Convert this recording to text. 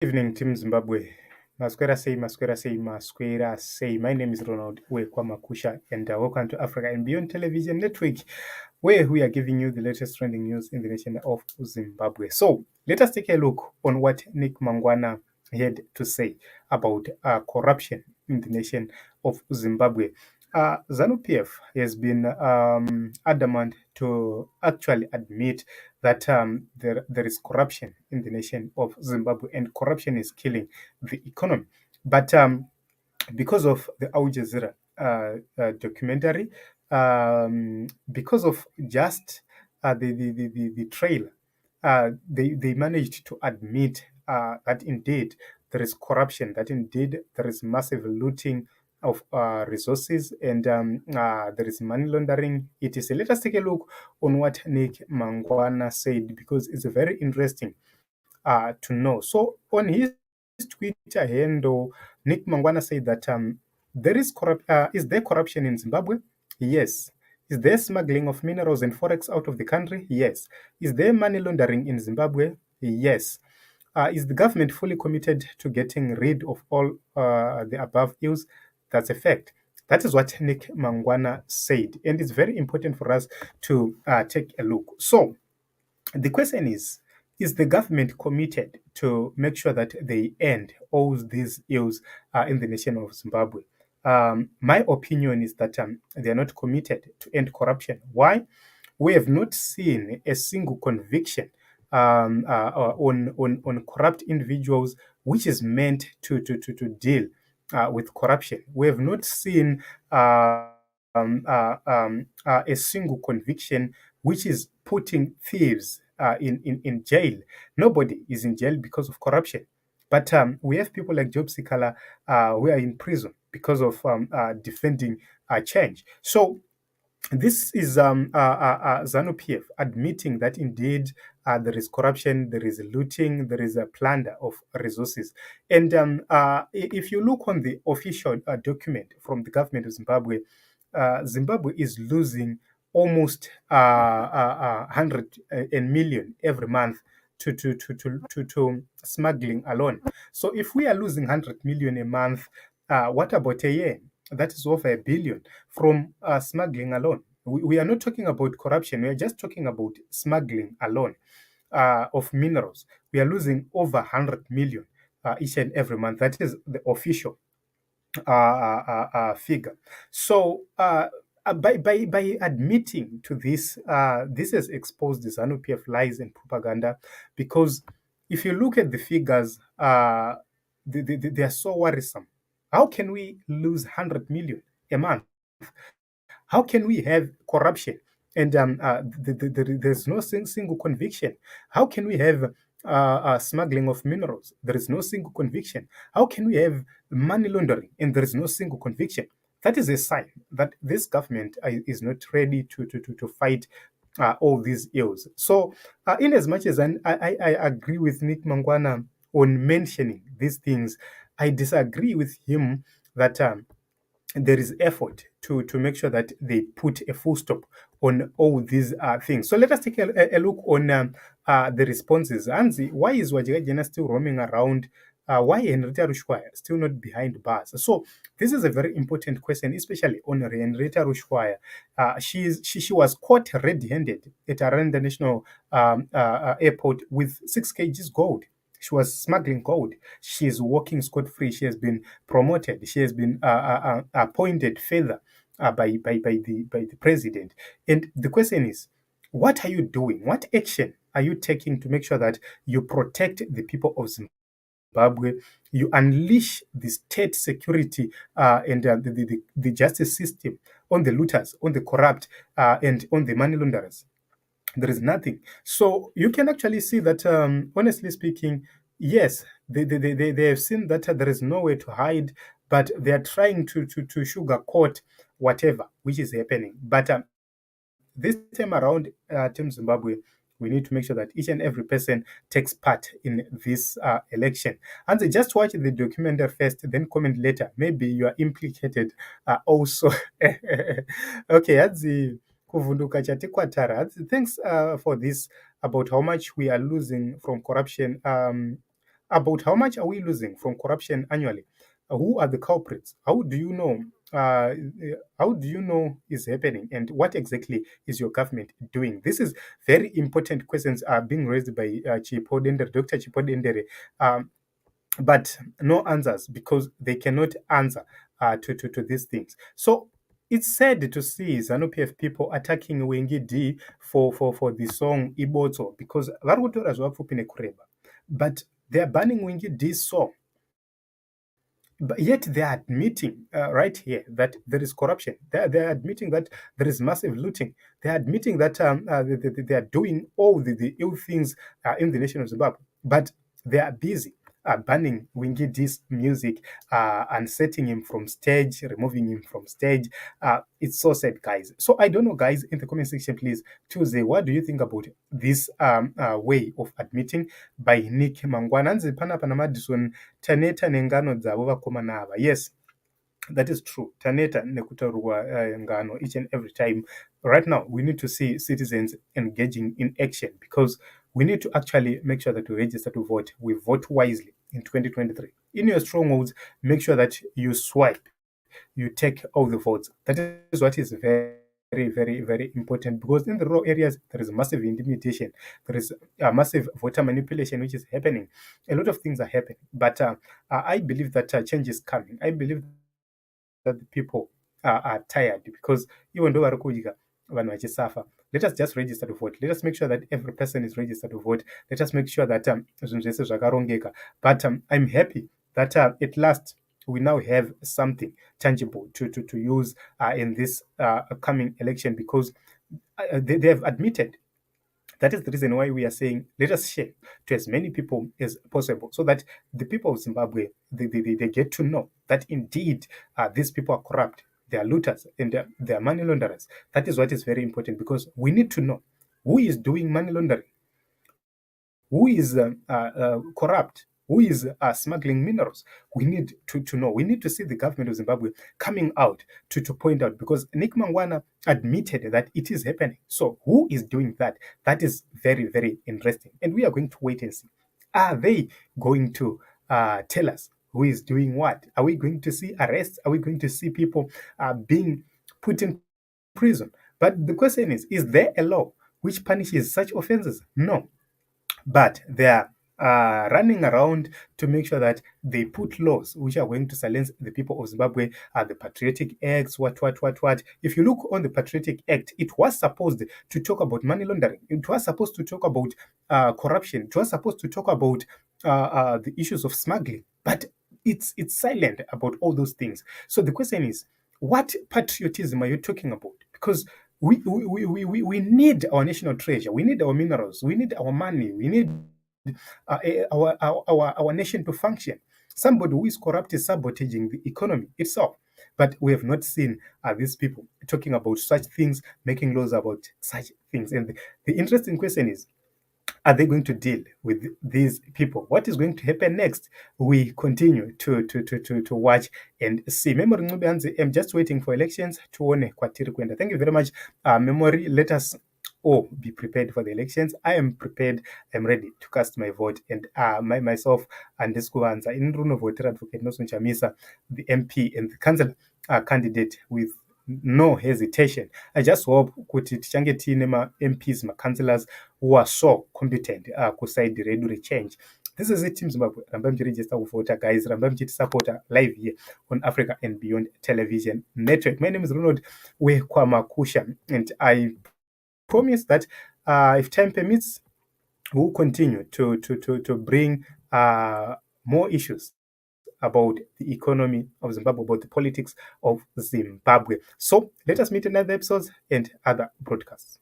Evening, Team Zimbabwe. Masquera say, Masquera say, Masquera say. My name is Ronald Wekwamakusha, and welcome to Africa and Beyond Television Network, where we are giving you the latest trending news in the nation of Zimbabwe. So, let us take a look on what Nick Mangwana had to say about corruption in the nation of Zimbabwe. ZANU PF has been adamant to actually admit that there is corruption in the nation of Zimbabwe, and corruption is killing the economy. But because of the Al Jazeera documentary, because of just the trailer, they managed to admit that indeed there is corruption, that indeed there is massive looting of resources, and there is money laundering. It is. Let us take a look on what Nick Mangwana said, because it's very interesting to know. So on his Twitter handle, Nick Mangwana said that is there corruption in Zimbabwe? Yes. Is there smuggling of minerals and forex out of the country? Yes. Is there money laundering in Zimbabwe? Yes. Is the government fully committed to getting rid of all the above ills? That's a fact. That is what Nick Mangwana said. And it's very important for us to take a look. So the question is the government committed to make sure that they end all these ills in the nation of Zimbabwe? My opinion is that they are not committed to end corruption. Why? We have not seen a single conviction on corrupt individuals, which is meant to deal with corruption. We have not seen a single conviction which is putting thieves in jail. Nobody is in jail because of corruption. But we have people like Job Sikala who are in prison because of defending change. So this is ZANU PF admitting that indeed there is corruption, there is looting, there is a plunder of resources. And if you look on the official document from the government of Zimbabwe, Zimbabwe is losing almost 100 million every month to smuggling alone. So if we are losing 100 million a month, what about a year? That is over 1 billion from smuggling alone. We are not talking about corruption. We are just talking about smuggling alone of minerals. We are losing over 100 million each and every month. That is the official figure. So by admitting to this, this has exposed the ZANU PF lies and propaganda, because if you look at the figures, they are so worrisome. How can we lose 100 million a month? How can we have corruption and there's no single conviction? How can we have smuggling of minerals? There is no single conviction. How can we have money laundering and there is no single conviction? That is a sign that this government is not ready to fight all these ills. So, in as much as I agree with Nick Mangwana on mentioning these things, I disagree with him that there is effort to make sure that they put a full stop on all these things. So let us take a look on the responses. Anzi, why is Wajirajena still roaming around? Why Henrietta Rushwaya still not behind bars? So this is a very important question, especially on Henrietta Rushwaya. She was caught red-handed at Aranda National Airport with 6 kgs gold. She was smuggling gold. She's walking scot-free. She has been promoted. She has been appointed further by the president. And the question is, what are you doing? What action are you taking to make sure that you protect the people of Zimbabwe? You unleash the state security and the justice system on the looters, on the corrupt, and on the money launderers. There is nothing. So you can actually see that, honestly speaking, yes, they have seen that there is nowhere to hide, but they are trying to sugarcoat whatever which is happening. But this time around, Team Zimbabwe, we need to make sure that each and every person takes part in this election. And they just watch the documentary first, then comment later. Maybe you are implicated also. Okay, that's the kuvunduka chati kwatara. Thanks for this about how much we are losing from corruption. about how much are we losing from corruption annually? Who are the culprits? How do you know? Uh, how do you know is happening, and what exactly is your government doing? This is very important questions are being raised by Dr. Chipodendere, but no answers because they cannot answer to these things. So it's sad to see ZANU PF people attacking Wengi D for the song Iboto because vari kutora zvavapfupi nekureba, but they are banning Wengi D's song. But yet they are admitting right here that there is corruption. They are admitting that there is massive looting. They are admitting that they are doing all the ill things in the nation of Zimbabwe. But they are busy banning Wingy D's music and setting him from stage, removing him from stage. It's so sad, guys. So I don't know, guys, in the comment section, please, Tuesday, what do you think about this way of admitting by Nick Mangwana? Nzi panapa na Madison Taneta nengano dzavo vakomana ava. Yes, that is true. Taneta nekutaurwa ngano each and every time. Right now, we need to see citizens engaging in action because we need to actually make sure that we register to vote. We vote wisely in 2023. In your strongholds, make sure that you swipe, you take all the votes. That is what is very important because in the rural areas there is massive intimidation, there is massive voter manipulation which is happening. A lot of things are happening, but I believe that change is coming. I believe that the people are tired because even though vanhu vachisafa, let us just register to vote. Let us make sure that every person is registered to vote. Let us make sure that zvinhu zvese zvakarongeka. But I'm happy that at last we now have something tangible to use in this coming election because they have admitted. That is the reason why we are saying let us share to as many people as possible so that the people of Zimbabwe, they get to know that indeed these people are corrupt, they are looters, and they are money launderers. That is what is very important because we need to know who is doing money laundering, who is corrupt, who is smuggling minerals. We need to know. We need to see the government of Zimbabwe coming out to point out because Nick Mangwana admitted that it is happening. So who is doing that? That is very interesting. And we are going to wait and see. Are they going to tell us who is doing what? Are we going to see arrests? Are we going to see people being put in prison? But the question is there a law which punishes such offenses? No. But they are running around to make sure that they put laws which are going to silence the people of Zimbabwe, the Patriotic Acts, what. If you look on the Patriotic Act, it was supposed to talk about money laundering. It was supposed to talk about corruption. It was supposed to talk about the issues of smuggling. But it's silent about all those things. So the question is, what patriotism are you talking about? Because we need our national treasure. We need our minerals. We need our money. We need our nation to function. Somebody who is corrupt is sabotaging the economy itself. But we have not seen these people talking about such things, making laws about such things. And the interesting question is, are they going to deal with these people? What is going to happen next? We continue to watch and see. Memory Ngubianzi, I'm just waiting for elections to one kwatiri kwenda. Thank you very much. Memory, let us all be prepared for the elections. I am prepared. I'm ready to cast my vote. And myself and this Kuanza in Runo voter advocate Nosun Chamisa, the MP and the councillor candidate with no hesitation. I just hope kuti tichange tiine ma-MPs, ma-councillors who are so competent kusaidi redu rechange. This is it, Team Zimbabwe. Ramba mchiregister kuvota, guys. Ramba mchitisupport live here on Africa and Beyond Television Network. My name is Ronald Wekwamakusha, and I promise that if time permits, we'll continue to bring more issues about the economy of Zimbabwe, about the politics of Zimbabwe. So let us meet in other episodes and other broadcasts.